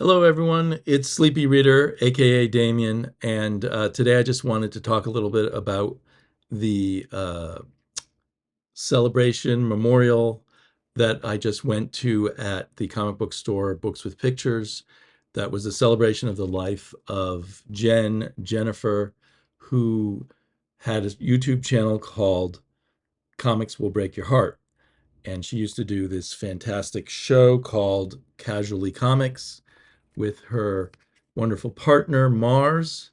Hello, everyone. It's Sleepy Reader, aka Damien, and today I just wanted to talk a little bit about the celebration memorial that I just went to at the comic book store, Books with Pictures. That was a celebration of the life of Jennifer, who had a YouTube channel called Comics Will Break Your Heart. And she used to do this fantastic show called Casually Comics with her wonderful partner, Mars.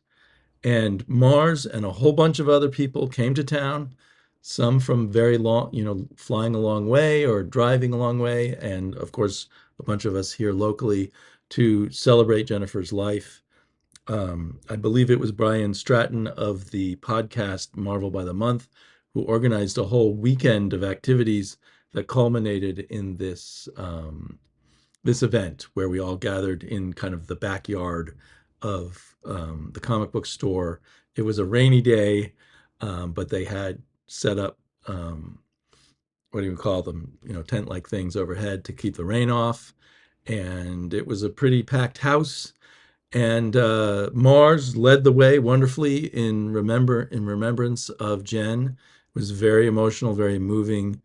And Mars and a whole bunch of other people came to town, some from very long, flying a long way or driving a long way. And of course, a bunch of us here locally to celebrate Jennifer's life. I believe it was Brian Stratton of the podcast Marvel by the Month who organized a whole weekend of activities that culminated in this event where we all gathered in kind of the backyard of the comic book store. It was a rainy day, but they had set up what do you call them? Tent-like things overhead to keep the rain off. And it was a pretty packed house. And Mars led the way wonderfully in remembrance of Jen. It was very emotional, very moving,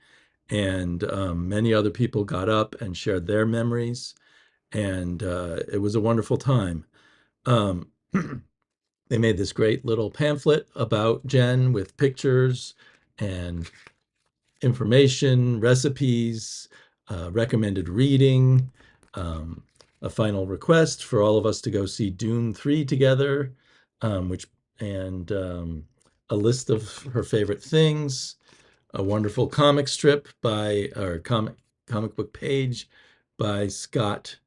and many other people got up and shared their memories, and it was a wonderful time. Um, they made this great little pamphlet about Jen with pictures and information, recipes, recommended reading, um, a final request for all of us to go see Dune 3 together, which and a list of her favorite things, a wonderful comic strip by or comic book page by Scott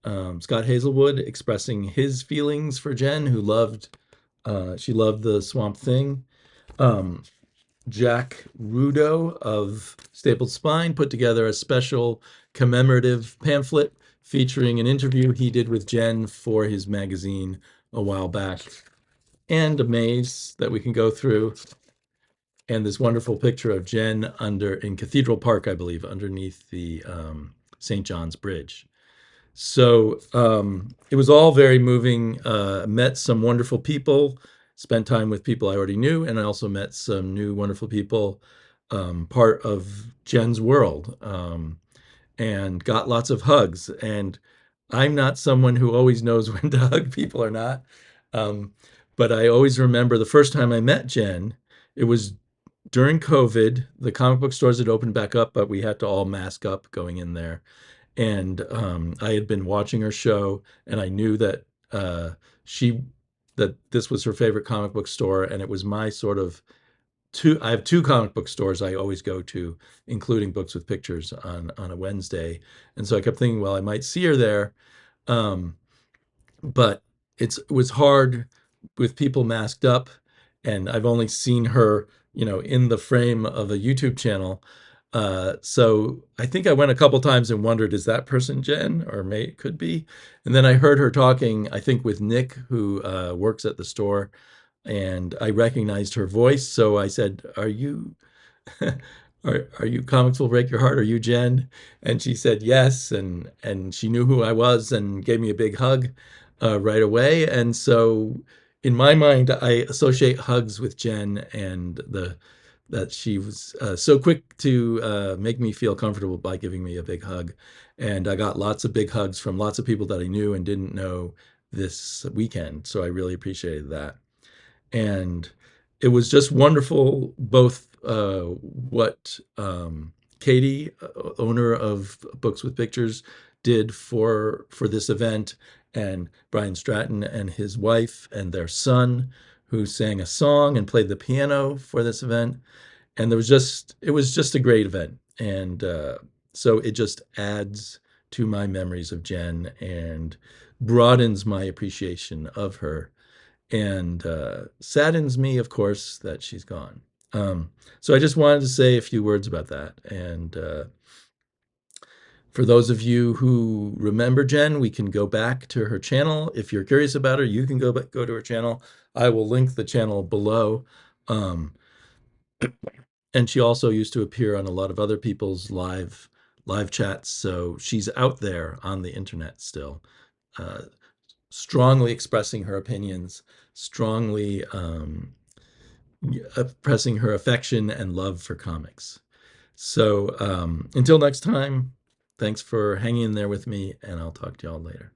Hazelwood expressing his feelings for Jen, who she loved the Swamp Thing. Um, Jack Rudo of Stapled Spine put together a special commemorative pamphlet featuring an interview he did with Jen for his magazine a while back, and a maze that we can go through, and this wonderful picture of Jen in Cathedral Park, I believe, underneath the St. John's Bridge. So it was all very moving. Met some wonderful people, spent time with people I already knew, and I also met some new wonderful people, part of Jen's world, and got lots of hugs. And I'm not someone who always knows when to hug people or not. Um, but I always remember the first time I met Jen, it was during COVID. The comic book stores had opened back up, but we had to all mask up going in there. And I had been watching her show, and I knew that she that this was her favorite comic book store, and it was my sort of two. I have two comic book stores I always go to, including Books with Pictures on a Wednesday, and so I kept thinking, well, I might see her there, um, but it was hard with people masked up, and I've only seen her, in the frame of a YouTube channel. So I think I went a couple times and wondered, is that person Jen, or could be? And then I heard her talking, I think, with Nick, who works at the store, and I recognized her voice. So I said, "Are you are you Comics Will Break Your Heart? Are you Jen?" And she said yes, and she knew who I was and gave me a big hug right away. And so in my mind, I associate hugs with Jen, and the that she was so quick to make me feel comfortable by giving me a big hug. And I got lots of big hugs from lots of people that I knew and didn't know this weekend. So I really appreciated that. And it was just wonderful, both what Katie, owner of Books with Pictures, did for this event, and Brian Stratton and his wife and their son, who sang a song and played the piano for this event. And it was just a great event. And so it just adds to my memories of Jen and broadens my appreciation of her, and saddens me, of course, that she's gone. So I just wanted to say a few words about that. And for those of you who remember Jen, we can go back to her channel. If you're curious about her, you can go to her channel. I will link the channel below. Um, and she also used to appear on a lot of other people's live chats, so she's out there on the internet still. uh, strongly expressing her opinions, strongly expressing her affection and love for comics. So until next time, thanks for hanging in there with me, and I'll talk to y'all later.